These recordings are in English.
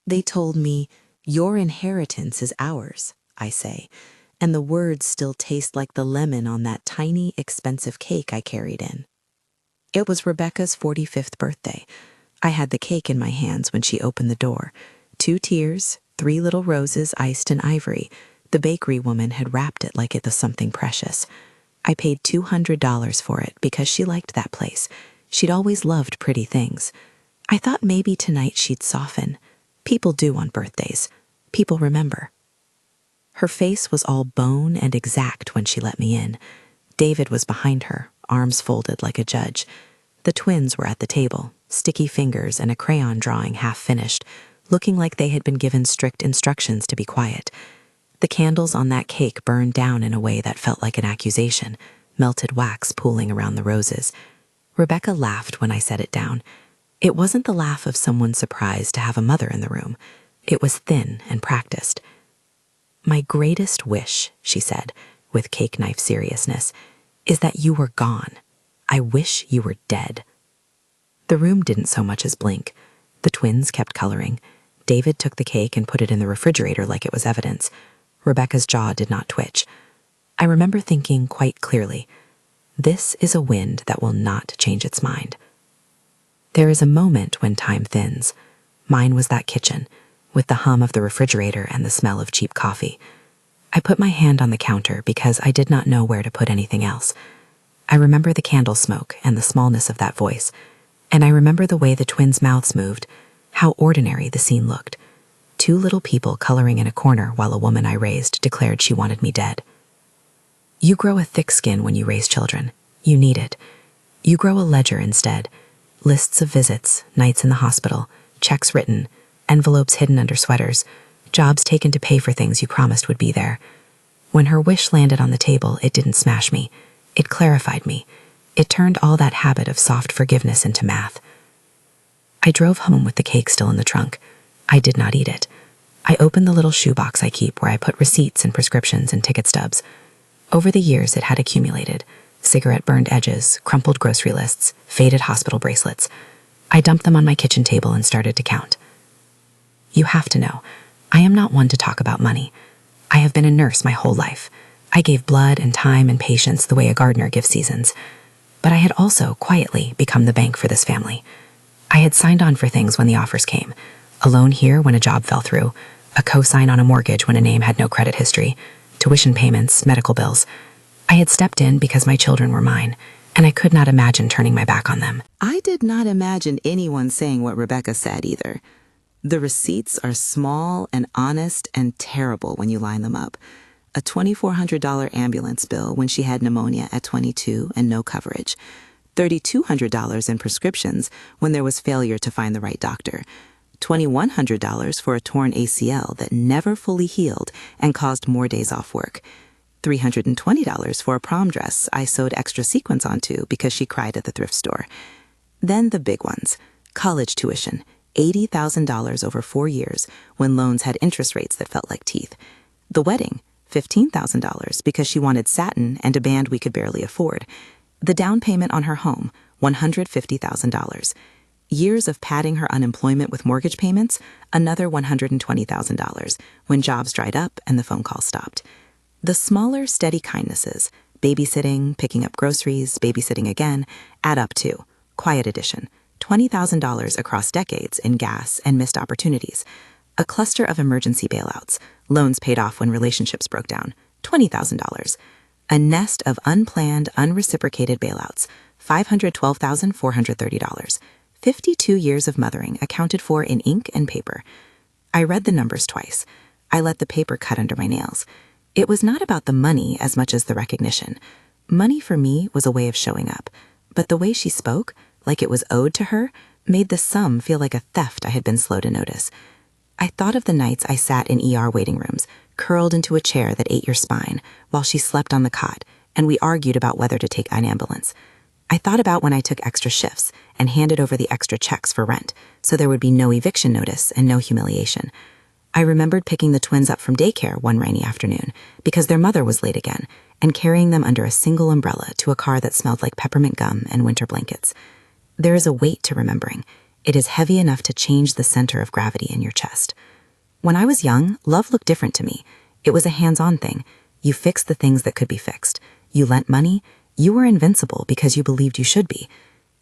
They told me, "Your inheritance is ours," I say, and the words still taste like the lemon on that tiny, expensive cake I carried in. It was Rebecca's 45th birthday. I had the cake in my hands when she opened the door. 2 tears, 3 little roses iced in ivory. The bakery woman had wrapped it like it was something precious. I paid $200 for it because she liked that place. She'd always loved pretty things. I thought maybe tonight she'd soften. People do on birthdays. People remember. Her face was all bone and exact when she let me in. David was behind her, arms folded like a judge. The twins were at the table, sticky fingers and a crayon drawing half finished, looking like they had been given strict instructions to be quiet. The candles on that cake burned down in a way that felt like an accusation, melted wax pooling around the roses. Rebecca laughed when I set it down. It wasn't the laugh of someone surprised to have a mother in the room. It was thin and practiced. "My greatest wish," she said, with cake knife seriousness, "is that you were gone. I wish you were dead." The room didn't so much as blink. The twins kept coloring. David took the cake and put it in the refrigerator like it was evidence. Rebecca's jaw did not twitch. I remember thinking quite clearly, this is a wind that will not change its mind. There is a moment when time thins. Mine was that kitchen, with the hum of the refrigerator and the smell of cheap coffee. I put my hand on the counter because I did not know where to put anything else. I remember the candle smoke and the smallness of that voice, and I remember the way the twins' mouths moved, how ordinary the scene looked. 2 little people coloring in a corner while a woman I raised declared she wanted me dead. You grow a thick skin when you raise children. You need it. You grow a ledger instead. Lists of visits, nights in the hospital, checks written, envelopes hidden under sweaters, jobs taken to pay for things you promised would be there. When her wish landed on the table, it didn't smash me. It clarified me. It turned all that habit of soft forgiveness into math. I drove home with the cake still in the trunk. I did not eat it. I opened the little shoebox I keep where I put receipts and prescriptions and ticket stubs. Over the years, it had accumulated. Cigarette-burned edges, crumpled grocery lists, faded hospital bracelets. I dumped them on my kitchen table and started to count. You have to know, I am not one to talk about money. I have been a nurse my whole life. I gave blood and time and patience the way a gardener gives seasons. But I had also, quietly, become the bank for this family. I had signed on for things when the offers came. A loan here when a job fell through, a co-sign on a mortgage when a name had no credit history, tuition payments, medical bills. I had stepped in because my children were mine, and I could not imagine turning my back on them. I did not imagine anyone saying what Rebecca said either. The receipts are small and honest and terrible when you line them up. A $2,400 ambulance bill when she had pneumonia at 22 and no coverage. $3,200 in prescriptions when there was failure to find the right doctor. $2,100 for a torn ACL that never fully healed and caused more days off work. $320 for a prom dress I sewed extra sequins onto because she cried at the thrift store. Then the big ones. College tuition, $80,000 over 4 years when loans had interest rates that felt like teeth. The wedding, $15,000 because she wanted satin and a band we could barely afford. The down payment on her home, $150,000. Years of padding her unemployment with mortgage payments, another $120,000 when jobs dried up and the phone calls stopped. The smaller, steady kindnesses, babysitting, picking up groceries, babysitting again, add up to, quiet edition, $20,000 across decades in gas and missed opportunities. A cluster of emergency bailouts, loans paid off when relationships broke down, $20,000. A nest of unplanned, unreciprocated bailouts, $512,430. 52 years of mothering accounted for in ink and paper. I read the numbers twice. I let the paper cut under my nails. It was not about the money as much as the recognition. Money for me was a way of showing up, but the way she spoke, like it was owed to her, made the sum feel like a theft I had been slow to notice. I thought of the nights I sat in ER waiting rooms, curled into a chair that ate your spine, while she slept on the cot, and we argued about whether to take an ambulance. I thought about when I took extra shifts and handed over the extra checks for rent, so there would be no eviction notice and no humiliation. I remembered picking the twins up from daycare one rainy afternoon because their mother was late again, and carrying them under a single umbrella to a car that smelled like peppermint gum and winter blankets. There is a weight to remembering. It is heavy enough to change the center of gravity in your chest. When I was young, love looked different to me. It was a hands-on thing. You fixed the things that could be fixed. You lent money. You were invincible because you believed you should be.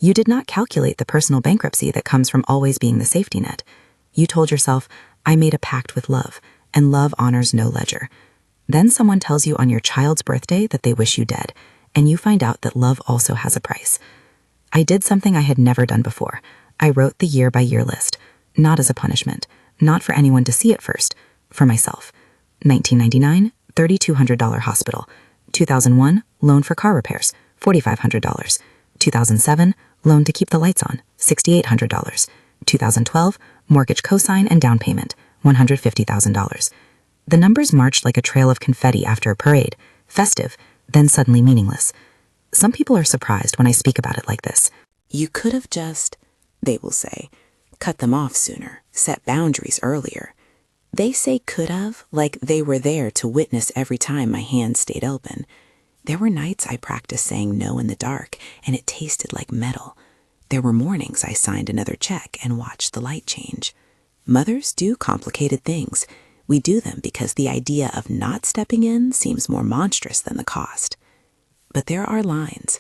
You did not calculate the personal bankruptcy that comes from always being the safety net. You told yourself, I made a pact with love, and love honors no ledger. Then someone tells you on your child's birthday that they wish you dead, and you find out that love also has a price. I did something I had never done before. I wrote the year-by-year list, not as a punishment, not for anyone to see at first, for myself. 1999, $3,200 hospital. 2001, loan for car repairs, $4,500. 2007, loan to keep the lights on, $6,800. 2012, mortgage cosign and down payment, $150,000. The numbers marched like a trail of confetti after a parade, festive, then suddenly meaningless. Some people are surprised when I speak about it like this. You could have just, they will say, cut them off sooner, set boundaries earlier. They say could have like they were there to witness every time my hands stayed open. There were nights I practiced saying no in the dark, and it tasted like metal. There were mornings I signed another check and watched the light change. Mothers do complicated things. We do them because the idea of not stepping in seems more monstrous than the cost. But there are lines.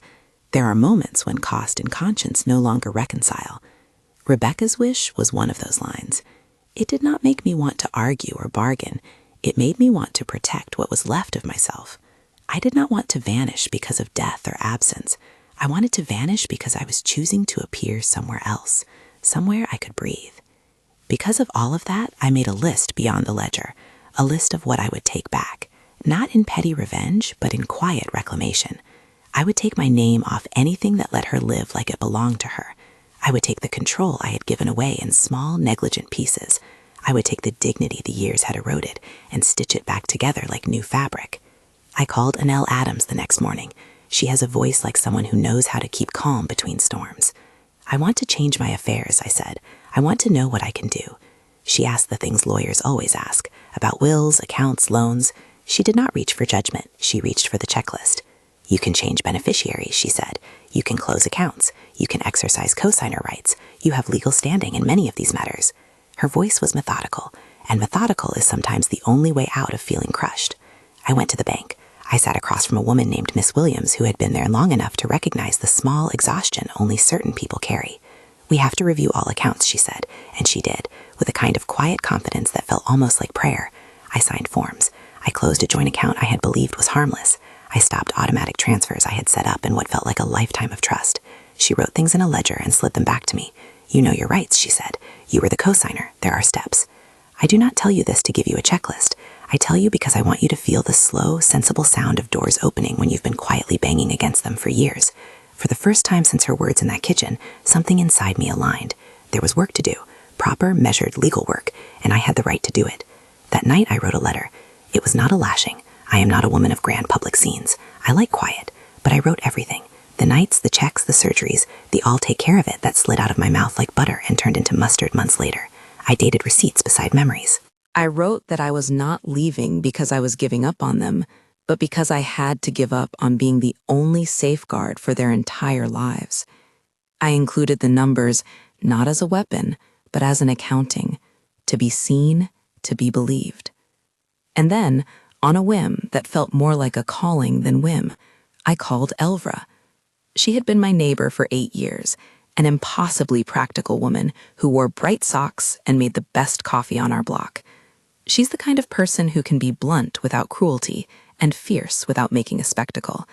There are moments when cost and conscience no longer reconcile. Rebecca's wish was one of those lines. It did not make me want to argue or bargain. It made me want to protect what was left of myself. I did not want to vanish because of death or absence. I wanted to vanish because I was choosing to appear somewhere else, somewhere I could breathe. Because of all of that, I made a list beyond the ledger, a list of what I would take back, not in petty revenge, but in quiet reclamation. I would take my name off anything that let her live like it belonged to her. I would take the control I had given away in small, negligent pieces. I would take the dignity the years had eroded and stitch it back together like new fabric. I called Annelle Adams the next morning. She has a voice like someone who knows how to keep calm between storms. I want to change my affairs, I said. I want to know what I can do. She asked the things lawyers always ask, about wills, accounts, loans. She did not reach for judgment. She reached for the checklist. You can change beneficiaries, she said. You can close accounts. You can exercise cosigner rights. You have legal standing in many of these matters. Her voice was methodical, and methodical is sometimes the only way out of feeling crushed. I went to the bank. I sat across from a woman named Miss Williams who had been there long enough to recognize the small exhaustion only certain people carry. We have to review all accounts, she said, and she did, with a kind of quiet confidence that felt almost like prayer. I signed forms. I closed a joint account I had believed was harmless. I stopped automatic transfers I had set up in what felt like a lifetime of trust. She wrote things in a ledger and slid them back to me. You know your rights, she said. You were the cosigner. There are steps. I do not tell you this to give you a checklist. I tell you because I want you to feel the slow, sensible sound of doors opening when you've been quietly banging against them for years. For the first time since her words in that kitchen, something inside me aligned. There was work to do, proper, measured, legal work, and I had the right to do it. That night I wrote a letter. It was not a lashing. I am not a woman of grand public scenes. I like quiet, but I wrote everything. The nights, the checks, the surgeries, the all take care of it that slid out of my mouth like butter and turned into mustard months later. I dated receipts beside memories. I wrote that I was not leaving because I was giving up on them, but because I had to give up on being the only safeguard for their entire lives. I included the numbers not as a weapon, but as an accounting, to be seen, to be believed. And then, on a whim that felt more like a calling than whim, I called Elvra. She had been my neighbor for 8 years, an impossibly practical woman who wore bright socks and made the best coffee on our block. She's the kind of person who can be blunt without cruelty and fierce without making a spectacle.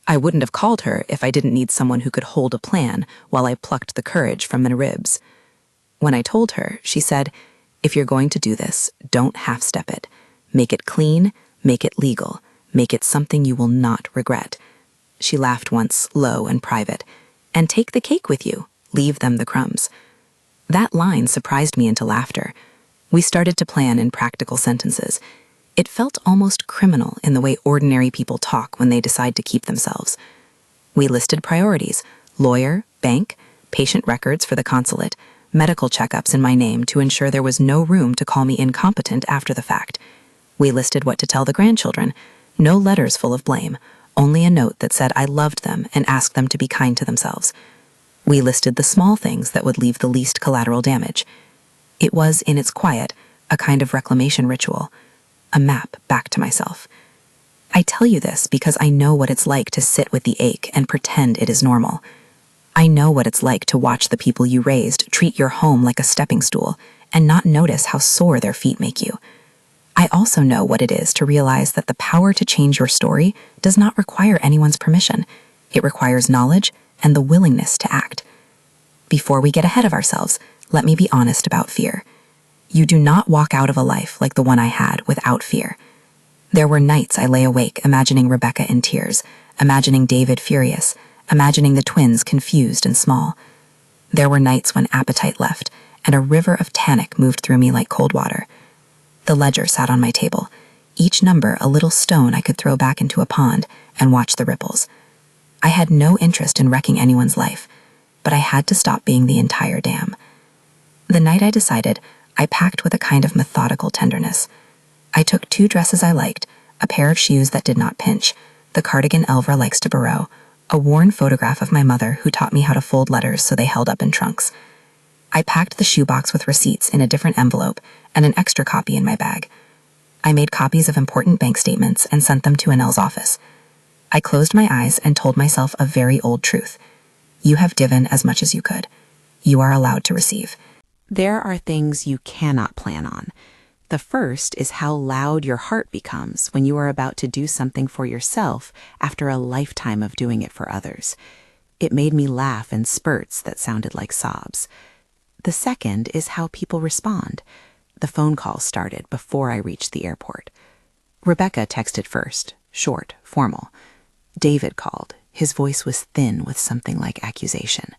I wouldn't have called her if I didn't need someone who could hold a plan while I plucked the courage from my ribs. When I told her, she said, if you're going to do this, don't half-step it. Make it clean, make it legal, make it something you will not regret. She laughed once, low and private. And take the cake with you, leave them the crumbs. That line surprised me into laughter. We started to plan in practical sentences. It felt almost criminal in the way ordinary people talk when they decide to keep themselves. We listed priorities: lawyer, bank, patient records for the consulate, medical checkups in my name to ensure there was no room to call me incompetent after the fact. We listed what to tell the grandchildren. No letters full of blame, only a note that said I loved them and asked them to be kind to themselves. We listed the small things that would leave the least collateral damage. It was, in its quiet, a kind of reclamation ritual, a map back to myself. I tell you this because I know what it's like to sit with the ache and pretend it is normal. I know what it's like to watch the people you raised treat your home like a stepping stool and not notice how sore their feet make you. I also know what it is to realize that the power to change your story does not require anyone's permission. It requires knowledge and the willingness to act. Before we get ahead of ourselves, let me be honest about fear. You do not walk out of a life like the one I had without fear. There were nights I lay awake imagining Rebecca in tears, imagining David furious, imagining the twins confused and small. There were nights when appetite left, and a river of panic moved through me like cold water. The ledger sat on my table, each number a little stone I could throw back into a pond and watch the ripples. I had no interest in wrecking anyone's life, but I had to stop being the entire dam. The night I decided, I packed with a kind of methodical tenderness. I took 2 dresses I liked, a pair of shoes that did not pinch, the cardigan Elvra likes to borrow, a worn photograph of my mother who taught me how to fold letters so they held up in trunks. I packed the shoebox with receipts in a different envelope and an extra copy in my bag. I made copies of important bank statements and sent them to Annelle's office. I closed my eyes and told myself a very old truth. You have given as much as you could. You are allowed to receive. There are things you cannot plan on. The first is how loud your heart becomes when you are about to do something for yourself after a lifetime of doing it for others. It made me laugh in spurts that sounded like sobs. The second is how people respond. The phone calls started before I reached the airport. Rebecca texted first, short, formal. David called. His voice was thin with something like accusation.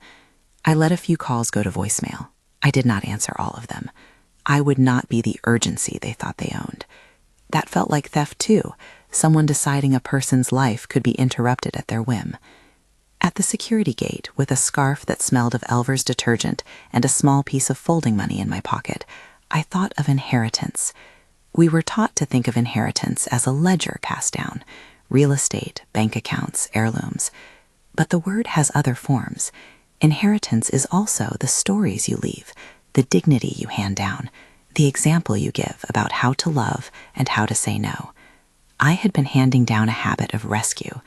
I let a few calls go to voicemail. I did not answer all of them. I would not be the urgency they thought they owned. That felt like theft too, someone deciding a person's life could be interrupted at their whim. At the security gate, with a scarf that smelled of Elver's detergent and a small piece of folding money in my pocket, I thought of inheritance. We were taught to think of inheritance as a ledger passed down, real estate, bank accounts, heirlooms. But the word has other forms. Inheritance is also the stories you leave, the dignity you hand down, the example you give about how to love and how to say no. I had been handing down a habit of rescue.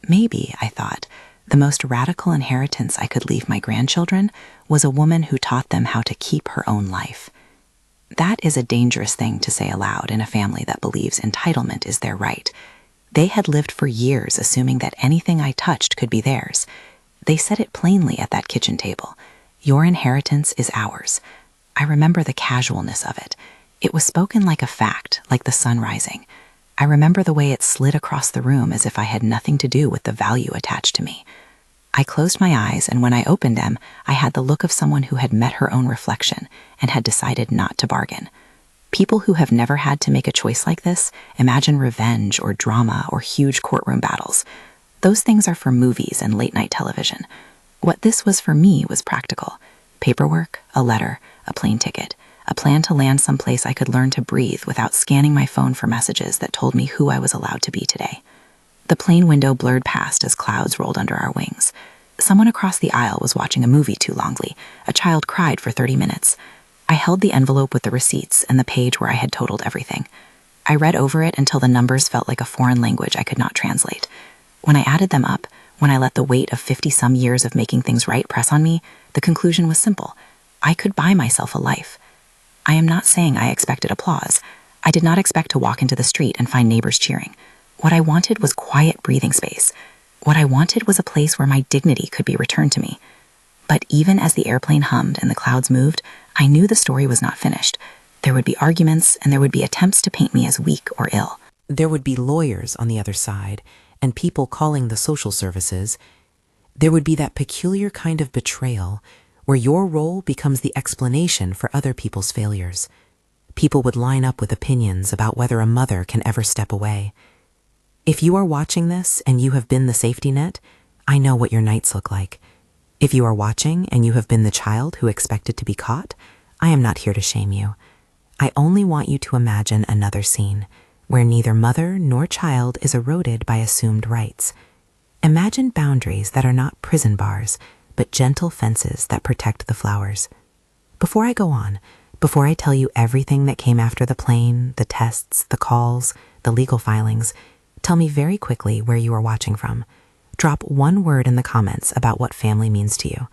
Maybe, I thought, the most radical inheritance I could leave my grandchildren was a woman who taught them how to keep her own life. That is a dangerous thing to say aloud in a family that believes entitlement is their right. They had lived for years assuming that anything I touched could be theirs. They said it plainly at that kitchen table. Your inheritance is ours. I remember the casualness of it. It was spoken like a fact, like the sun rising. I remember the way it slid across the room as if I had nothing to do with the value attached to me. I closed my eyes, and when I opened them, I had the look of someone who had met her own reflection and had decided not to bargain. People who have never had to make a choice like this imagine revenge or drama or huge courtroom battles. Those things are for movies and late-night television. What this was for me was practical. Paperwork, a letter, a plane ticket, a plan to land someplace I could learn to breathe without scanning my phone for messages that told me who I was allowed to be today. The plane window blurred past as clouds rolled under our wings. Someone across the aisle was watching a movie too longly. A child cried for 30 minutes. I held the envelope with the receipts and the page where I had totaled everything. I read over it until the numbers felt like a foreign language I could not translate. When I added them up, when I let the weight of 50-some years of making things right press on me, the conclusion was simple. I could buy myself a life. I am not saying I expected applause. I did not expect to walk into the street and find neighbors cheering. What I wanted was quiet breathing space. What I wanted was a place where my dignity could be returned to me. But even as the airplane hummed and the clouds moved, I knew the story was not finished. There would be arguments, and there would be attempts to paint me as weak or ill. There would be lawyers on the other side, and people calling the social services. There would be that peculiar kind of betrayal where your role becomes the explanation for other people's failures. People would line up with opinions about whether a mother can ever step away. If you are watching this and you have been the safety net, I know what your nights look like. If you are watching and you have been the child who expected to be caught, I am not here to shame you. I only want you to imagine another scene where neither mother nor child is eroded by assumed rights. Imagine boundaries that are not prison bars, but gentle fences that protect the flowers. Before I go on, before I tell you everything that came after the plane, the tests, the calls, the legal filings, tell me very quickly where you are watching from. Drop one word in the comments about what family means to you.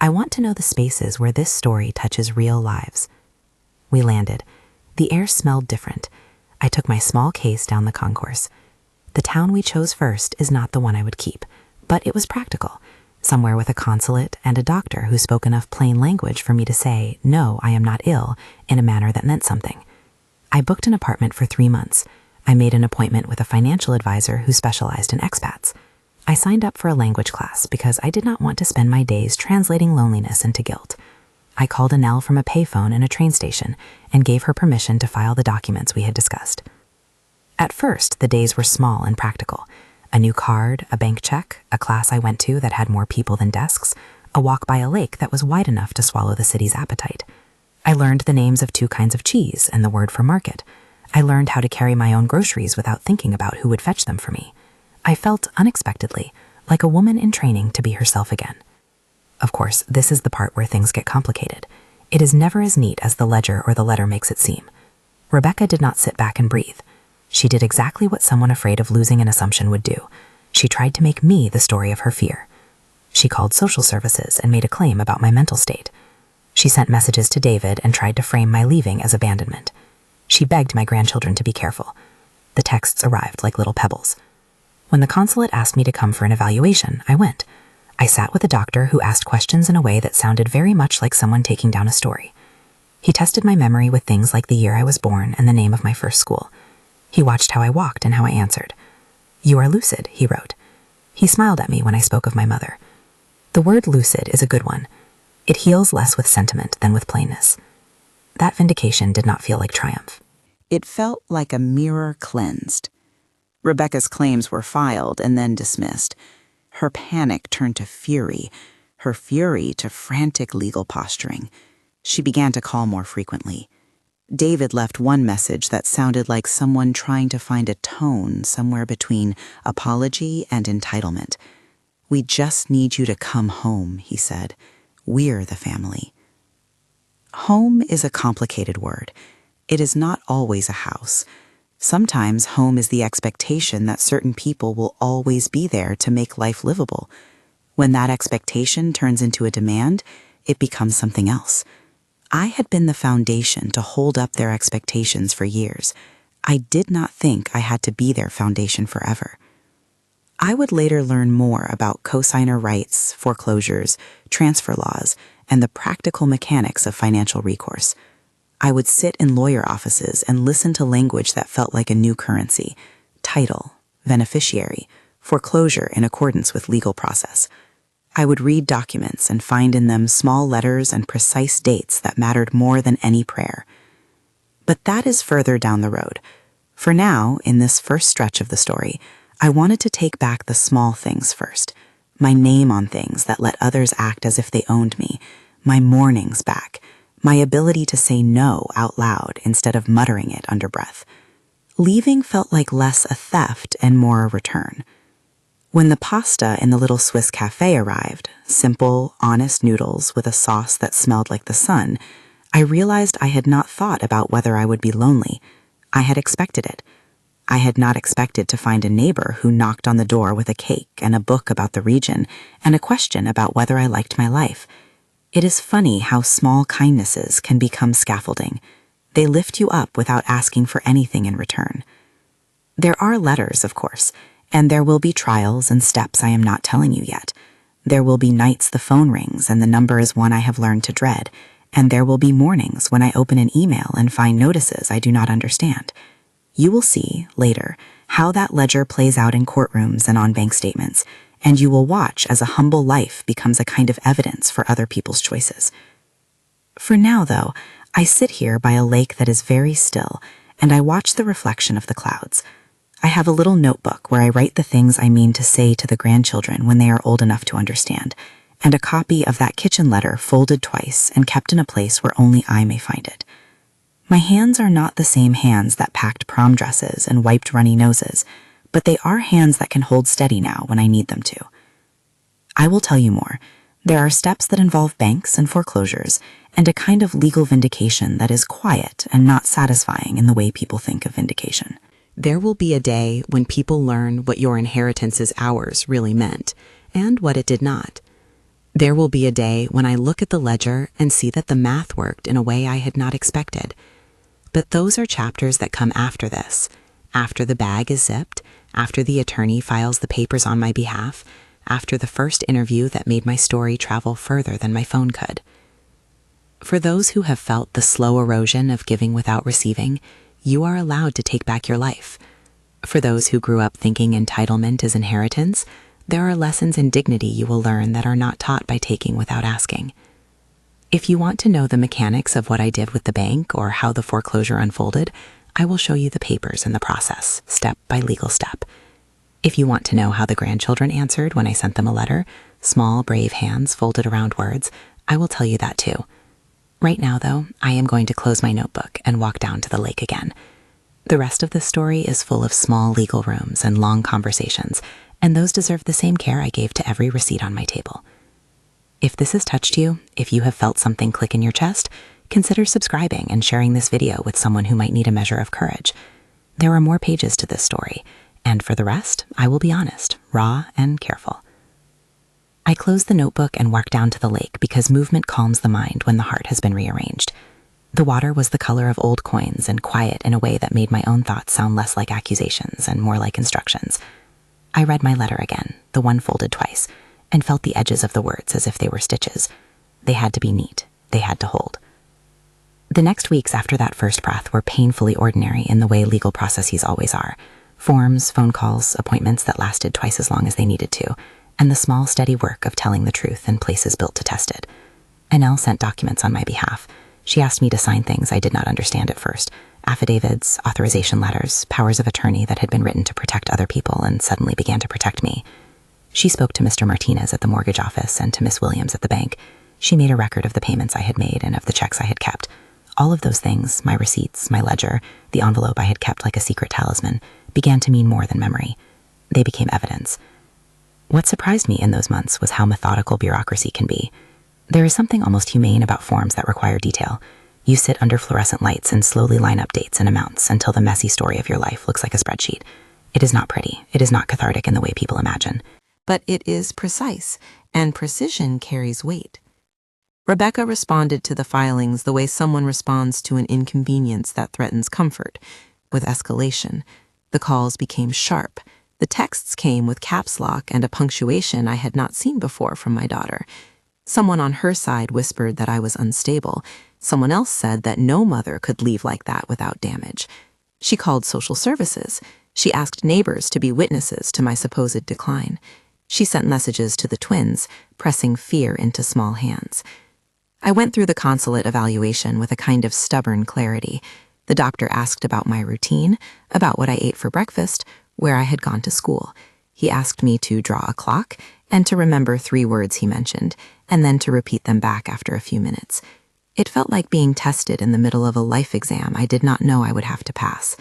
I want to know the spaces where this story touches real lives. We landed. The air smelled different. I took my small case down the concourse. The town we chose first is not the one I would keep, but it was practical. Somewhere with a consulate and a doctor who spoke enough plain language for me to say, no, I am not ill, in a manner that meant something. I booked an apartment for 3 months. I made an appointment with a financial advisor who specialized in expats. I signed up for a language class because I did not want to spend my days translating loneliness into guilt. I called Annelle from a payphone in a train station and gave her permission to file the documents we had discussed. At first, the days were small and practical. A new card, a bank check, a class I went to that had more people than desks, a walk by a lake that was wide enough to swallow the city's appetite. I learned the names of 2 kinds of cheese and the word for market. I learned how to carry my own groceries without thinking about who would fetch them for me. I felt, unexpectedly, like a woman in training to be herself again. Of course, this is the part where things get complicated. It is never as neat as the ledger or the letter makes it seem. Rebecca did not sit back and breathe. She did exactly what someone afraid of losing an assumption would do. She tried to make me the story of her fear. She called social services and made a claim about my mental state. She sent messages to David and tried to frame my leaving as abandonment. She begged my grandchildren to be careful. The texts arrived like little pebbles. When the consulate asked me to come for an evaluation, I went. I sat with a doctor who asked questions in a way that sounded very much like someone taking down a story. He tested my memory with things like the year I was born and the name of my first school. He watched how I walked and how I answered. "You are lucid," he wrote. He smiled at me when I spoke of my mother. The word lucid is a good one. It heals less with sentiment than with plainness. That vindication did not feel like triumph. It felt like a mirror cleansed. Rebecca's claims were filed and then dismissed. Her panic turned to fury, her fury to frantic legal posturing. She began to call more frequently. David left one message that sounded like someone trying to find a tone somewhere between apology and entitlement. "We just need you to come home," he said. "We're the family." Home is a complicated word. It is not always a house. Sometimes home is the expectation that certain people will always be there to make life livable. When that expectation turns into a demand, it becomes something else. I had been the foundation to hold up their expectations for years. I did not think I had to be their foundation forever. I would later learn more about cosigner rights, foreclosures, transfer laws, and the practical mechanics of financial recourse. I would sit in lawyer offices and listen to language that felt like a new currency: title, beneficiary, foreclosure in accordance with legal process. I would read documents and find in them small letters and precise dates that mattered more than any prayer. But that is further down the road. For now, in this first stretch of the story, I wanted to take back the small things first. My name on things that let others act as if they owned me, my mornings back, my ability to say no out loud instead of muttering it under breath. Leaving felt like less a theft and more a return. When the pasta in the little Swiss cafe arrived, simple, honest noodles with a sauce that smelled like the sun, I realized I had not thought about whether I would be lonely. I had expected it. I had not expected to find a neighbor who knocked on the door with a cake and a book about the region and a question about whether I liked my life. It is funny how small kindnesses can become scaffolding. They lift you up without asking for anything in return. There are letters, of course, and there will be trials and steps I am not telling you yet. There will be nights the phone rings and the number is one I have learned to dread, and there will be mornings when I open an email and find notices I do not understand. You will see, later, how that ledger plays out in courtrooms and on bank statements, and you will watch as a humble life becomes a kind of evidence for other people's choices. For now, though, I sit here by a lake that is very still, and I watch the reflection of the clouds. I have a little notebook where I write the things I mean to say to the grandchildren when they are old enough to understand, and a copy of that kitchen letter folded twice and kept in a place where only I may find it. My hands are not the same hands that packed prom dresses and wiped runny noses, but they are hands that can hold steady now when I need them to. I will tell you more. There are steps that involve banks and foreclosures, and a kind of legal vindication that is quiet and not satisfying in the way people think of vindication. There will be a day when people learn what your inheritance is ours really meant, and what it did not. There will be a day when I look at the ledger and see that the math worked in a way I had not expected. But those are chapters that come after this, after the bag is zipped, after the attorney files the papers on my behalf, after the first interview that made my story travel further than my phone could. For those who have felt the slow erosion of giving without receiving, you are allowed to take back your life. For those who grew up thinking entitlement is inheritance, there are lessons in dignity you will learn that are not taught by taking without asking. If you want to know the mechanics of what I did with the bank or how the foreclosure unfolded, I will show you the papers and the process, step by legal step. If you want to know how the grandchildren answered when I sent them a letter, small, brave hands folded around words, I will tell you that too. Right now, though, I am going to close my notebook and walk down to the lake again. The rest of this story is full of small legal rooms and long conversations, and those deserve the same care I gave to every receipt on my table. If this has touched you, if you have felt something click in your chest, consider subscribing and sharing this video with someone who might need a measure of courage. There are more pages to this story, and for the rest, I will be honest, raw, and careful. I closed the notebook and walked down to the lake because movement calms the mind when the heart has been rearranged. The water was the color of old coins and quiet in a way that made my own thoughts sound less like accusations and more like instructions. I read my letter again, the one folded twice, and felt the edges of the words as if they were stitches. They had to be neat. They had to hold. The next weeks after that first breath were painfully ordinary in the way legal processes always are. Forms, phone calls, appointments that lasted twice as long as they needed to, and the small, steady work of telling the truth in places built to test it. Annelle sent documents on my behalf. She asked me to sign things I did not understand at first, affidavits, authorization letters, powers of attorney that had been written to protect other people and suddenly began to protect me. She spoke to Mr. Martinez at the mortgage office and to Miss Williams at the bank. She made a record of the payments I had made and of the checks I had kept. All of those things, my receipts, my ledger, the envelope I had kept like a secret talisman, began to mean more than memory. They became evidence. What surprised me in those months was how methodical bureaucracy can be. There is something almost humane about forms that require detail. You sit under fluorescent lights and slowly line up dates and amounts until the messy story of your life looks like a spreadsheet. It is not pretty. It is not cathartic in the way people imagine. But it is precise, and precision carries weight. Rebecca responded to the filings the way someone responds to an inconvenience that threatens comfort, with escalation. The calls became sharp. The texts came with caps lock and a punctuation I had not seen before from my daughter. Someone on her side whispered that I was unstable. Someone else said that no mother could leave like that without damage. She called social services. She asked neighbors to be witnesses to my supposed decline. She sent messages to the twins, pressing fear into small hands. I went through the consulate evaluation with a kind of stubborn clarity. The doctor asked about my routine, about what I ate for breakfast, where I had gone to school. He asked me to draw a clock and to remember 3 words he mentioned, and then to repeat them back after a few minutes. It felt like being tested in the middle of a life exam I did not know I would have to pass.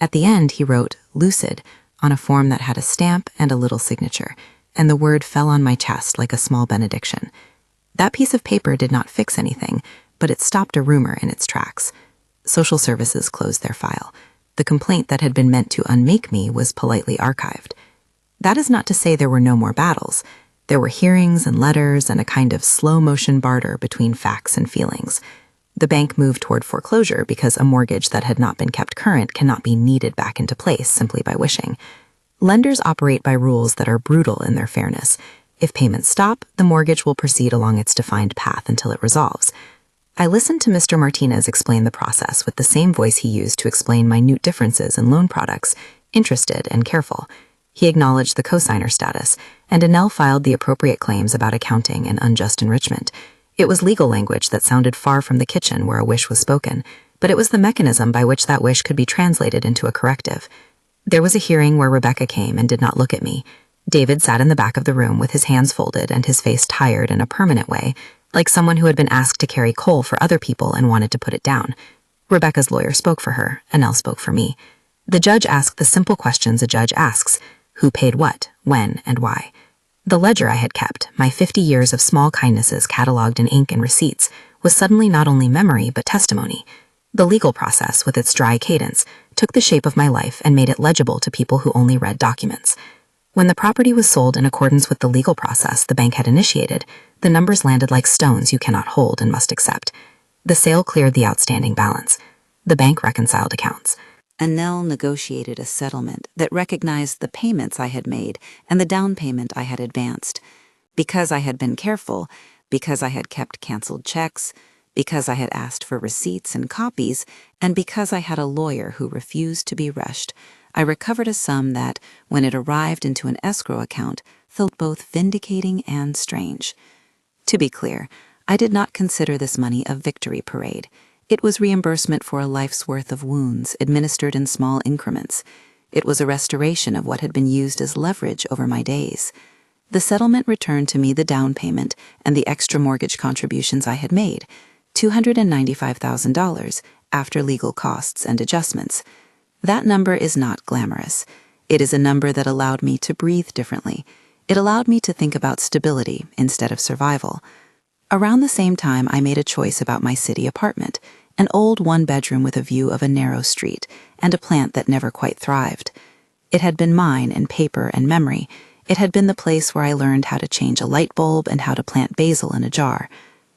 At the end, he wrote "lucid" on a form that had a stamp and a little signature, and the word fell on my chest like a small benediction. That piece of paper did not fix anything, but it stopped a rumor in its tracks. Social services closed their file. The complaint that had been meant to unmake me was politely archived. That is not to say there were no more battles. There were hearings and letters and a kind of slow-motion barter between facts and feelings. The bank moved toward foreclosure because a mortgage that had not been kept current cannot be kneaded back into place simply by wishing. Lenders operate by rules that are brutal in their fairness. If payments stop, the mortgage will proceed along its defined path until it resolves. I listened to Mr. Martinez explain the process with the same voice he used to explain minute differences in loan products, interested and careful. He acknowledged the cosigner status, and Annelle filed the appropriate claims about accounting and unjust enrichment. It was legal language that sounded far from the kitchen where a wish was spoken, but it was the mechanism by which that wish could be translated into a corrective. There was a hearing where Rebecca came and did not look at me. David sat in the back of the room with his hands folded and his face tired in a permanent way, like someone who had been asked to carry coal for other people and wanted to put it down. Rebecca's lawyer spoke for her, Annelle spoke for me. The judge asked the simple questions a judge asks: who paid what, when, and why. The ledger I had kept, my 50 years of small kindnesses catalogued in ink and receipts, was suddenly not only memory but testimony. The legal process, with its dry cadence, took the shape of my life and made it legible to people who only read documents. When the property was sold in accordance with the legal process the bank had initiated, the numbers landed like stones you cannot hold and must accept. The sale cleared the outstanding balance. The bank reconciled accounts. Annelle negotiated a settlement that recognized the payments I had made and the down payment I had advanced. Because I had been careful, because I had kept canceled checks, because I had asked for receipts and copies, and because I had a lawyer who refused to be rushed, I recovered a sum that, when it arrived into an escrow account, felt both vindicating and strange. To be clear, I did not consider this money a victory parade. It was reimbursement for a life's worth of wounds administered in small increments. It was a restoration of what had been used as leverage over my days. The settlement returned to me the down payment and the extra mortgage contributions I had made, $295,000 after legal costs and adjustments. That number is not glamorous. It is a number that allowed me to breathe differently. It allowed me to think about stability instead of survival. Around the same time, I made a choice about my city apartment, an old one-bedroom with a view of a narrow street and a plant that never quite thrived. It had been mine in paper and memory. It had been the place where I learned how to change a light bulb and how to plant basil in a jar.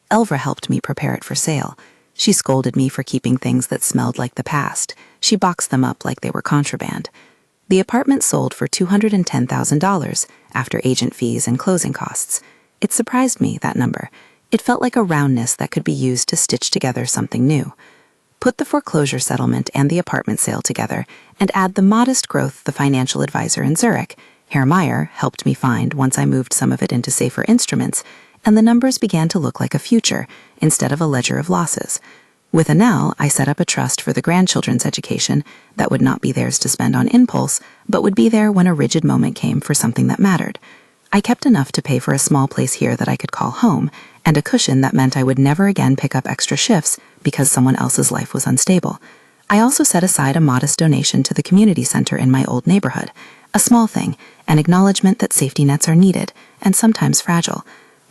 Elvra helped me prepare it for sale. She scolded me for keeping things that smelled like the past. She boxed them up like they were contraband. The apartment sold for $210,000 after agent fees and closing costs. It surprised me, that number. It felt like a roundness that could be used to stitch together something new. Put the foreclosure settlement and the apartment sale together, and add the modest growth the financial advisor in Zurich, Herr Meyer, helped me find once I moved some of it into safer instruments, and the numbers began to look like a future instead of a ledger of losses. With Annelle, I set up a trust for the grandchildren's education that would not be theirs to spend on impulse, but would be there when a rigid moment came for something that mattered. I kept enough to pay for a small place here that I could call home, and a cushion that meant I would never again pick up extra shifts because someone else's life was unstable. I also set aside a modest donation to the community center in my old neighborhood, a small thing, an acknowledgement that safety nets are needed, and sometimes fragile.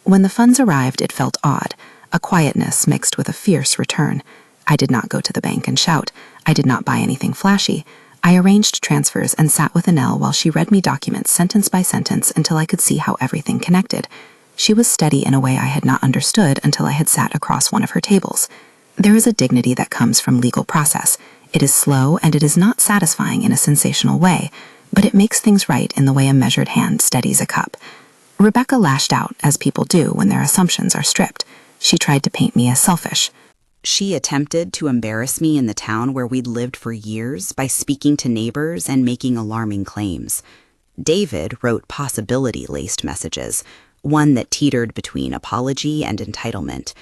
When the funds arrived, it felt odd, a quietness mixed with a fierce return. I did not go to the bank and shout. I did not buy anything flashy. I arranged transfers and sat with Annelle while she read me documents sentence by sentence until I could see how everything connected. She was steady in a way I had not understood until I had sat across one of her tables. There is a dignity that comes from legal process. It is slow and it is not satisfying in a sensational way, but it makes things right in the way a measured hand steadies a cup. Rebecca lashed out, as people do when their assumptions are stripped. She tried to paint me as selfish. She attempted to embarrass me in the town where we'd lived for years by speaking to neighbors and making alarming claims. David wrote possibility-laced messages, one that teetered between apology and entitlement.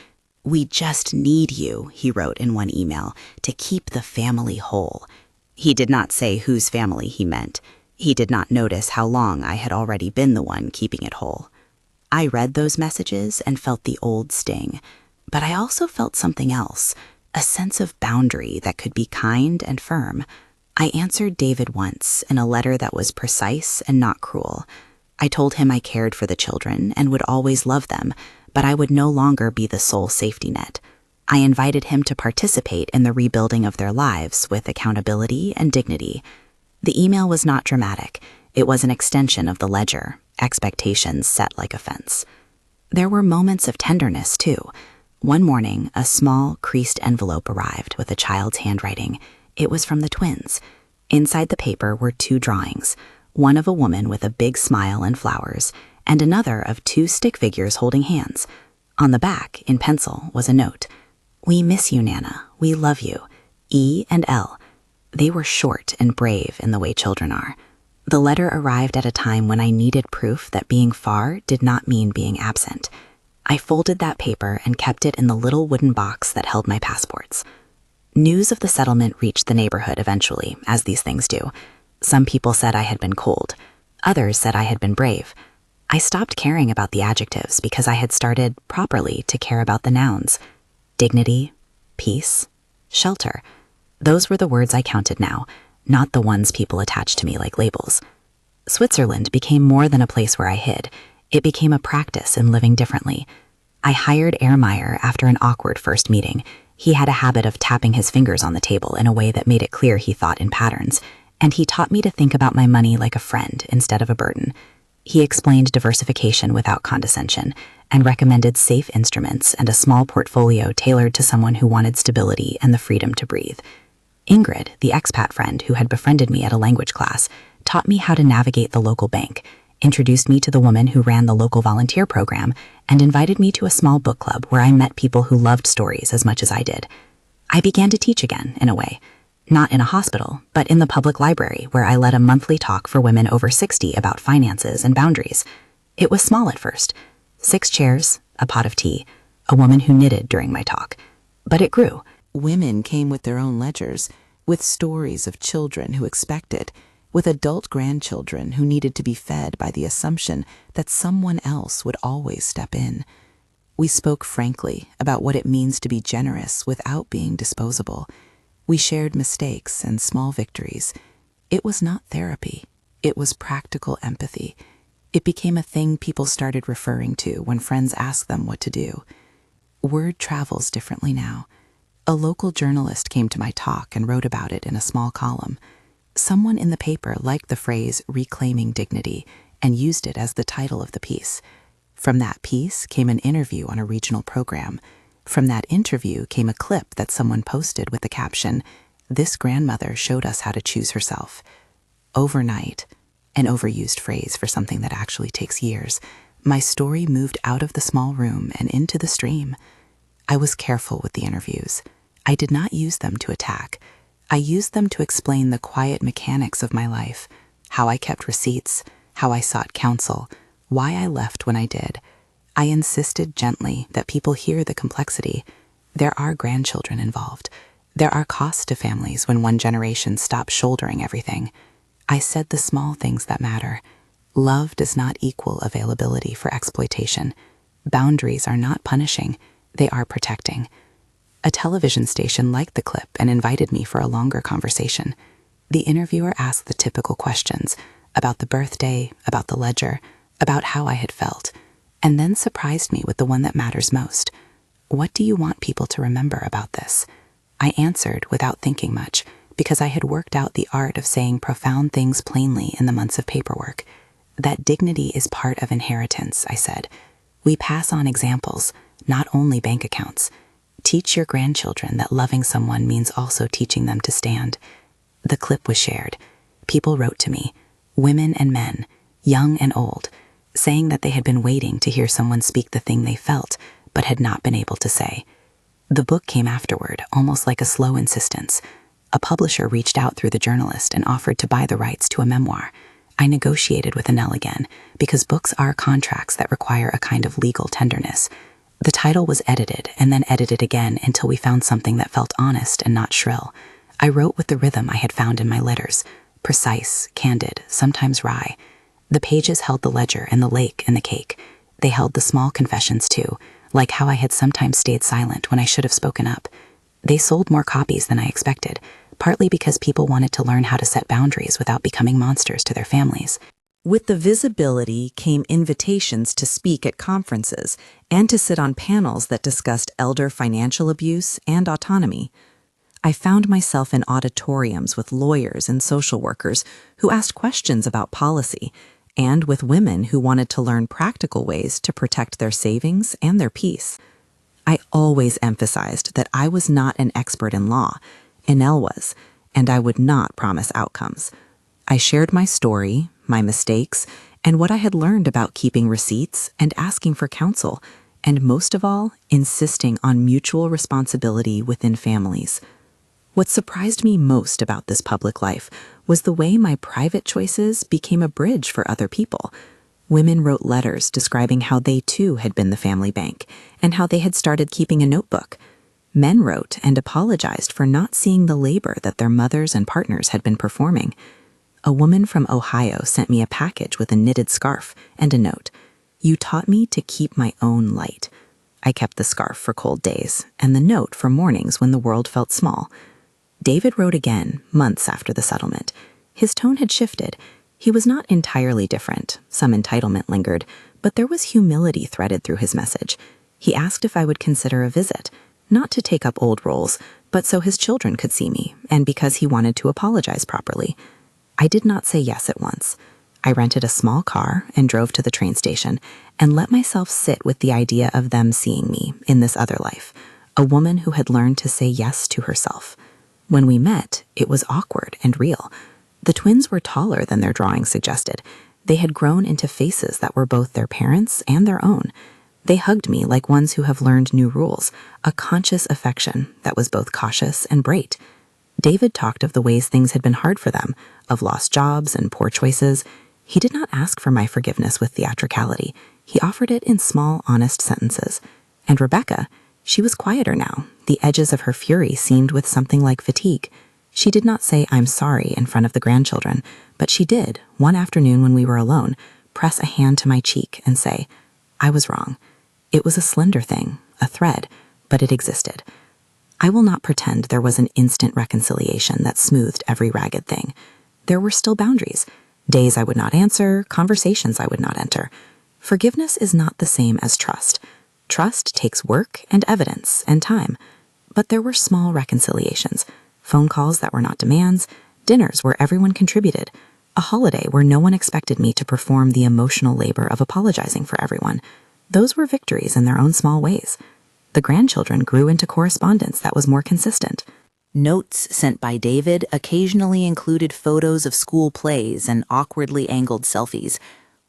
"We just need you," he wrote in one email, "to keep the family whole." He did not say whose family he meant. He did not notice how long I had already been the one keeping it whole. I read those messages and felt the old sting. But I also felt something else, a sense of boundary that could be kind and firm. I answered David once in a letter that was precise and not cruel. I told him I cared for the children and would always love them, but I would no longer be the sole safety net. I invited him to participate in the rebuilding of their lives with accountability and dignity. The email was not dramatic. It was an extension of the ledger, expectations set like a fence. There were moments of tenderness, too. One morning, a small, creased envelope arrived with a child's handwriting. It was from the twins. Inside the paper were 2 drawings, one of a woman with a big smile and flowers, and another of 2 stick figures holding hands. On the back, in pencil, was a note. "We miss you, Nana. We love you. E and L." They were short and brave in the way children are. The letter arrived at a time when I needed proof that being far did not mean being absent. I folded that paper and kept it in the little wooden box that held my passports. News of the settlement reached the neighborhood eventually, as these things do. Some people said I had been cold. Others said I had been brave. I stopped caring about the adjectives because I had started, properly, to care about the nouns. Dignity, peace, shelter. Those were the words I counted now, not the ones people attached to me like labels. Switzerland became more than a place where I hid. It became a practice in living differently. I hired Ermeyer after an awkward first meeting. He had a habit of tapping his fingers on the table in a way that made it clear he thought in patterns, and he taught me to think about my money like a friend instead of a burden. He explained diversification without condescension and recommended safe instruments and a small portfolio tailored to someone who wanted stability and the freedom to breathe. Ingrid, the expat friend who had befriended me at a language class, taught me how to navigate the local bank, introduced me to the woman who ran the local volunteer program, and invited me to a small book club where I met people who loved stories as much as I did. I began to teach again, in a way. Not in a hospital, but in the public library where I led a monthly talk for women over 60 about finances and boundaries. It was small at first. 6 chairs, a pot of tea, a woman who knitted during my talk. But it grew. Women came with their own ledgers, with stories of children who expected, with adult grandchildren who needed to be fed by the assumption that someone else would always step in. We spoke frankly about what it means to be generous without being disposable. We shared mistakes and small victories. It was not therapy. It was practical empathy. It became a thing people started referring to when friends asked them what to do. Word travels differently now. A local journalist came to my talk and wrote about it in a small column. Someone in the paper liked the phrase reclaiming dignity and used it as the title of the piece. From that piece came an interview on a regional program. From that interview came a clip that someone posted with the caption, "This grandmother showed us how to choose herself." Overnight, an overused phrase for something that actually takes years, my story moved out of the small room and into the stream. I was careful with the interviews. I did not use them to attack. I used them to explain the quiet mechanics of my life, how I kept receipts, how I sought counsel, why I left when I did. I insisted gently that people hear the complexity. There are grandchildren involved. There are costs to families when one generation stops shouldering everything. I said the small things that matter. Love does not equal availability for exploitation. Boundaries are not punishing. They are protecting. A television station liked the clip and invited me for a longer conversation. The interviewer asked the typical questions about the birthday, about the ledger, about how I had felt, and then surprised me with the one that matters most. What do you want people to remember about this? I answered without thinking much, because I had worked out the art of saying profound things plainly in the months of paperwork. That dignity is part of inheritance, I said. We pass on examples, not only bank accounts. Teach your grandchildren that loving someone means also teaching them to stand. The clip was shared. People wrote to me, women and men, young and old, saying that they had been waiting to hear someone speak the thing they felt, but had not been able to say. The book came afterward, almost like a slow insistence. A publisher reached out through the journalist and offered to buy the rights to a memoir. I negotiated with Annelle again, because books are contracts that require a kind of legal tenderness. The title was edited and then edited again until we found something that felt honest and not shrill. I wrote with the rhythm I had found in my letters, precise, candid, sometimes wry. The pages held the ledger and the lake and the cake. They held the small confessions too, like how I had sometimes stayed silent when I should have spoken up. They sold more copies than I expected, partly because people wanted to learn how to set boundaries without becoming monsters to their families. With the visibility came invitations to speak at conferences and to sit on panels that discussed elder financial abuse and autonomy. I found myself in auditoriums with lawyers and social workers who asked questions about policy, and with women who wanted to learn practical ways to protect their savings and their peace. I always emphasized that I was not an expert in law. Annelle was, and I would not promise outcomes. I shared my story, my mistakes, and what I had learned about keeping receipts and asking for counsel, and most of all, insisting on mutual responsibility within families. What surprised me most about this public life was the way my private choices became a bridge for other people. Women wrote letters describing how they too had been the family bank and how they had started keeping a notebook. Men wrote and apologized for not seeing the labor that their mothers and partners had been performing. A woman from Ohio sent me a package with a knitted scarf and a note. "You taught me to keep my own light." I kept the scarf for cold days and the note for mornings when the world felt small. David wrote again, months after the settlement. His tone had shifted. He was not entirely different. Some entitlement lingered, But there was humility threaded through his message. He asked if I would consider a visit, not to take up old roles, but so his children could see me, and because he wanted to apologize properly. I did not say yes at once. I rented a small car and drove to the train station and let myself sit with the idea of them seeing me in this other life, a woman who had learned to say yes to herself. When we met, it was awkward and real. The twins were taller than their drawing suggested. They had grown into faces that were both their parents' and their own. They hugged me like ones who have learned new rules, a conscious affection that was both cautious and bright. David talked of the ways things had been hard for them, of lost jobs and poor choices. He did not ask for my forgiveness with theatricality. He offered it in small, honest sentences. And Rebecca, she was quieter now. The edges of her fury seemed with something like fatigue. She did not say, "I'm sorry," in front of the grandchildren, but she did, one afternoon when we were alone, press a hand to my cheek and say, "I was wrong." It was a slender thing, a thread, but it existed. I will not pretend there was an instant reconciliation that smoothed every ragged thing. There were still boundaries. Days I would not answer, conversations I would not enter. Forgiveness is not the same as trust. Trust takes work and evidence and time. But there were small reconciliations, phone calls that were not demands, dinners where everyone contributed, a holiday where no one expected me to perform the emotional labor of apologizing for everyone. Those were victories in their own small ways. The grandchildren grew into correspondence that was more consistent. Notes sent by David occasionally included photos of school plays and awkwardly angled selfies.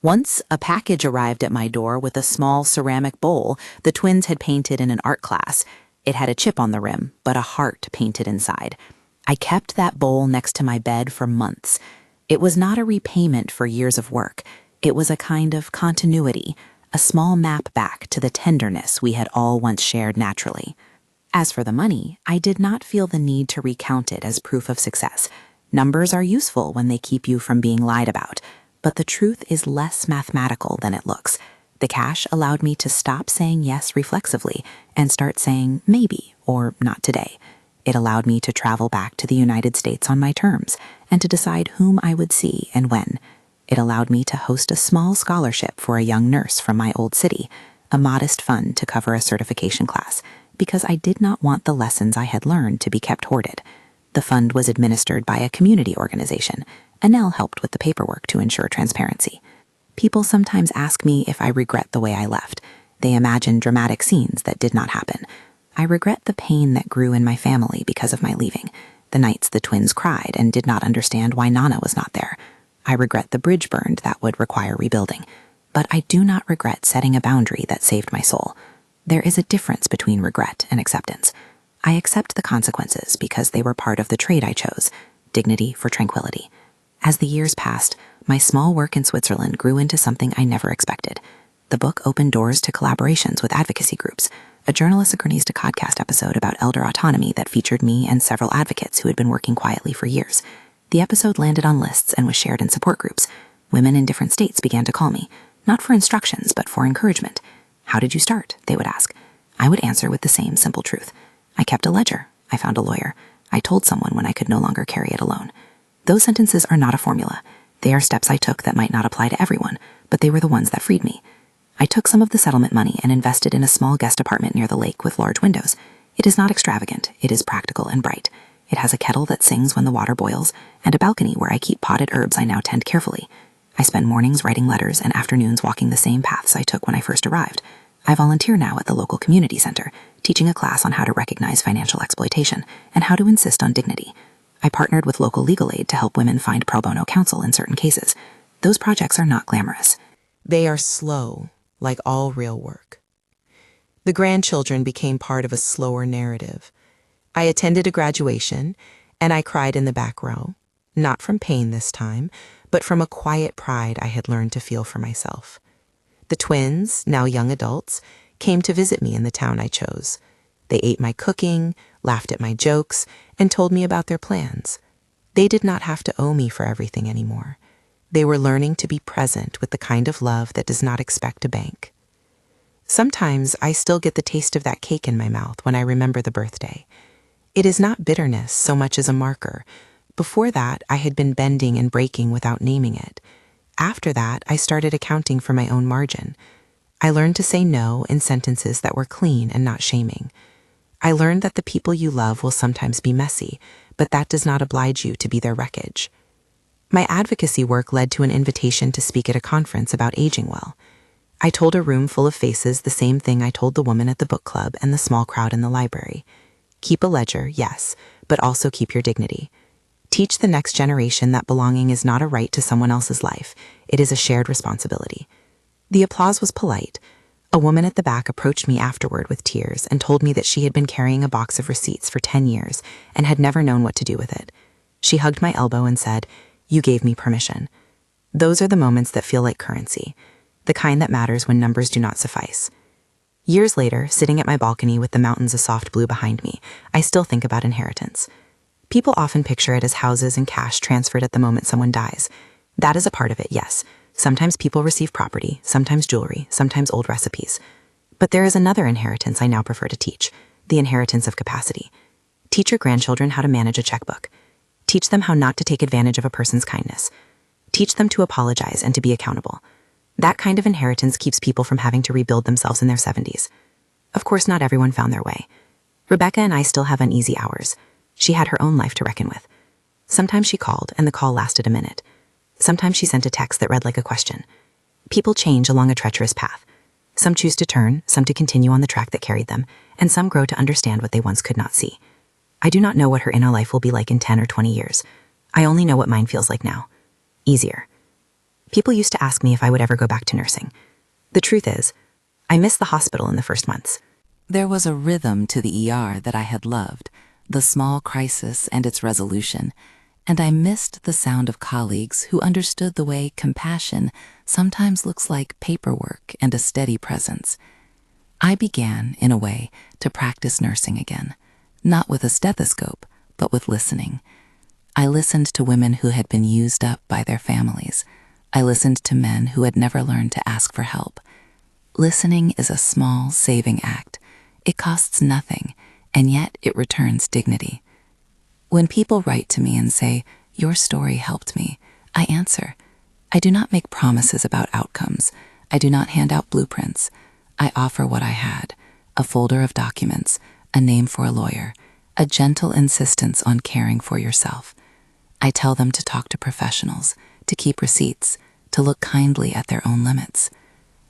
Once, a package arrived at my door with a small ceramic bowl the twins had painted in an art class. It had a chip on the rim, but a heart painted inside. I kept that bowl next to my bed for months. It was not a repayment for years of work. It was a kind of continuity, a small map back to the tenderness we had all once shared naturally. As for the money, I did not feel the need to recount it as proof of success. Numbers are useful when they keep you from being lied about, but the truth is less mathematical than it looks. The cash allowed me to stop saying yes reflexively and start saying maybe or not today. It allowed me to travel back to the United States on my terms and to decide whom I would see and when. It allowed me to host a small scholarship for a young nurse from my old city, a modest fund to cover a certification class, because I did not want the lessons I had learned to be kept hoarded. The fund was administered by a community organization. Annelle helped with the paperwork to ensure transparency. People sometimes ask me if I regret the way I left. They imagine dramatic scenes that did not happen. I regret the pain that grew in my family because of my leaving, the nights the twins cried and did not understand why Nana was not there. I regret the bridge burned that would require rebuilding. But I do not regret setting a boundary that saved my soul. There is a difference between regret and acceptance. I accept the consequences because they were part of the trade I chose, dignity for tranquility. As the years passed, my small work in Switzerland grew into something I never expected. The book opened doors to collaborations with advocacy groups, a journalist agrees to podcast episode about elder autonomy that featured me and several advocates who had been working quietly for years. The episode landed on lists and was shared in support groups. Women in different states began to call me, not for instructions, but for encouragement. "How did you start?" they would ask. I would answer with the same simple truth. I kept a ledger. I found a lawyer. I told someone when I could no longer carry it alone. Those sentences are not a formula. They are steps I took that might not apply to everyone, but they were the ones that freed me. I took some of the settlement money and invested in a small guest apartment near the lake with large windows. It is not extravagant. It is practical and bright. It has a kettle that sings when the water boils, and a balcony where I keep potted herbs I now tend carefully. I spend mornings writing letters and afternoons walking the same paths I took when I first arrived. I volunteer now at the local community center, teaching a class on how to recognize financial exploitation and how to insist on dignity. I partnered with local legal aid to help women find pro bono counsel in certain cases. Those projects are not glamorous. They are slow, like all real work. The grandchildren became part of a slower narrative. I attended a graduation, and I cried in the back row, not from pain this time, but from a quiet pride I had learned to feel for myself. The twins, now young adults, came to visit me in the town I chose. They ate my cooking, laughed at my jokes, and told me about their plans. They did not have to owe me for everything anymore. They were learning to be present with the kind of love that does not expect a bank. Sometimes I still get the taste of that cake in my mouth when I remember the birthday. It is not bitterness so much as a marker. Before that, I had been bending and breaking without naming it. After that, I started accounting for my own margin. I learned to say no in sentences that were clean and not shaming. I learned that the people you love will sometimes be messy, but that does not oblige you to be their wreckage. My advocacy work led to an invitation to speak at a conference about aging well. I told a room full of faces the same thing I told the woman at the book club and the small crowd in the library. Keep a ledger, yes, but also keep your dignity. Teach the next generation that belonging is not a right to someone else's life. It is a shared responsibility. The applause was polite. A woman at the back approached me afterward with tears and told me that she had been carrying a box of receipts for 10 years and had never known what to do with it. She hugged my elbow and said, "You gave me permission." Those are the moments that feel like currency, the kind that matters when numbers do not suffice. Years later, sitting at my balcony with the mountains of soft blue behind me, I still think about inheritance. People often picture it as houses and cash transferred at the moment someone dies. That is a part of it, yes. Sometimes people receive property, sometimes jewelry, sometimes old recipes. But there is another inheritance I now prefer to teach, the inheritance of capacity. Teach your grandchildren how to manage a checkbook. Teach them how not to take advantage of a person's kindness. Teach them to apologize and to be accountable. That kind of inheritance keeps people from having to rebuild themselves in their 70s. Of course, not everyone found their way. Rebecca and I still have uneasy hours. She had her own life to reckon with. Sometimes she called, and the call lasted a minute. Sometimes she sent a text that read like a question. People change along a treacherous path. Some choose to turn, some to continue on the track that carried them, and some grow to understand what they once could not see. I do not know what her inner life will be like in 10 or 20 years. I only know what mine feels like now. Easier. People used to ask me if I would ever go back to nursing. The truth is, I missed the hospital in the first months. There was a rhythm to the ER that I had loved, the small crisis and its resolution, and I missed the sound of colleagues who understood the way compassion sometimes looks like paperwork and a steady presence. I began, in a way, to practice nursing again, not with a stethoscope, but with listening. I listened to women who had been used up by their families. I listened to men who had never learned to ask for help. Listening is a small, saving act. It costs nothing, and yet it returns dignity. When people write to me and say, "Your story helped me," I answer. I do not make promises about outcomes. I do not hand out blueprints. I offer what I had, a folder of documents, a name for a lawyer, a gentle insistence on caring for yourself. I tell them to talk to professionals, to keep receipts, to look kindly at their own limits.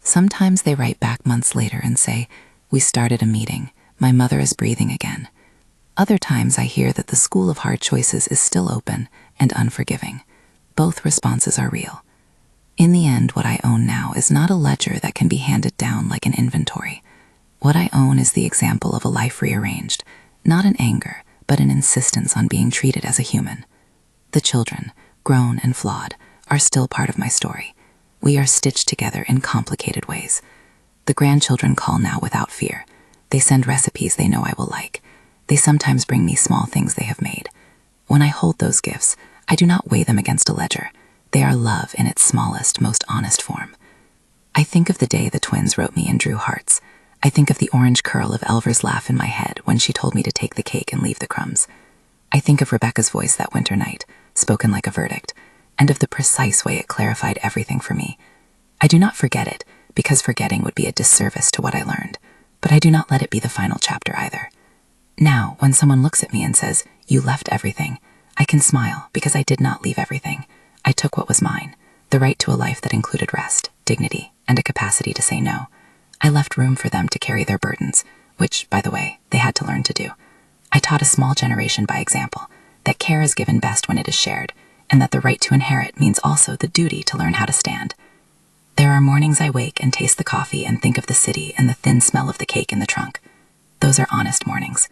Sometimes they write back months later and say, "We started a meeting. My mother is breathing again." Other times I hear that the school of hard choices is still open and unforgiving. Both responses are real. In the end, what I own now is not a ledger that can be handed down like an inventory. What I own is the example of a life rearranged, not an anger, but an insistence on being treated as a human. The children, grown and flawed, are still part of my story. We are stitched together in complicated ways. The grandchildren call now without fear. They send recipes they know I will like. They sometimes bring me small things they have made. When I hold those gifts, I do not weigh them against a ledger. They are love in its smallest, most honest form. I think of the day the twins wrote me and drew hearts. I think of the orange curl of Elver's laugh in my head when she told me to take the cake and leave the crumbs. I think of Rebecca's voice that winter night, spoken like a verdict, and of the precise way it clarified everything for me. I do not forget it, because forgetting would be a disservice to what I learned, but I do not let it be the final chapter either. Now, when someone looks at me and says, "You left everything," I can smile because I did not leave everything. I took what was mine, the right to a life that included rest, dignity, and a capacity to say no. I left room for them to carry their burdens, which, by the way, they had to learn to do. I taught a small generation by example that care is given best when it is shared, and that the right to inherit means also the duty to learn how to stand. There are mornings I wake and taste the coffee and think of the city and the thin smell of the cake in the trunk. Those are honest mornings.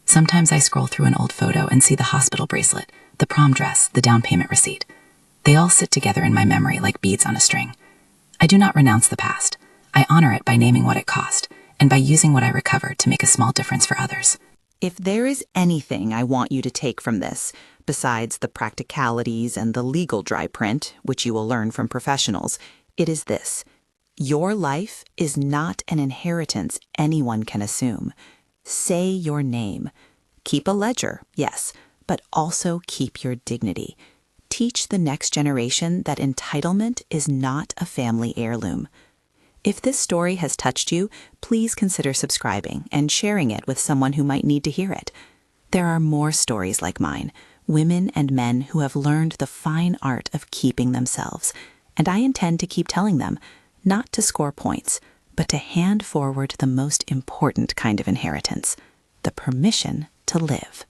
Sometimes I scroll through an old photo and see the hospital bracelet, the prom dress, the down payment receipt. They all sit together in my memory like beads on a string. I do not renounce the past. I honor it by naming what it cost, and by using what I recovered to make a small difference for others. If there is anything I want you to take from this, besides the practicalities and the legal dry print, which you will learn from professionals, it is this. Your life is not an inheritance anyone can assume. Say your name. Keep a ledger, yes, but also keep your dignity. teach the next generation that entitlement is not a family heirloom. If this story has touched you, please consider subscribing and sharing it with someone who might need to hear it. There are more stories like mine, women and men who have learned the fine art of keeping themselves, and I intend to keep telling them, not to score points, but to hand forward the most important kind of inheritance, the permission to live.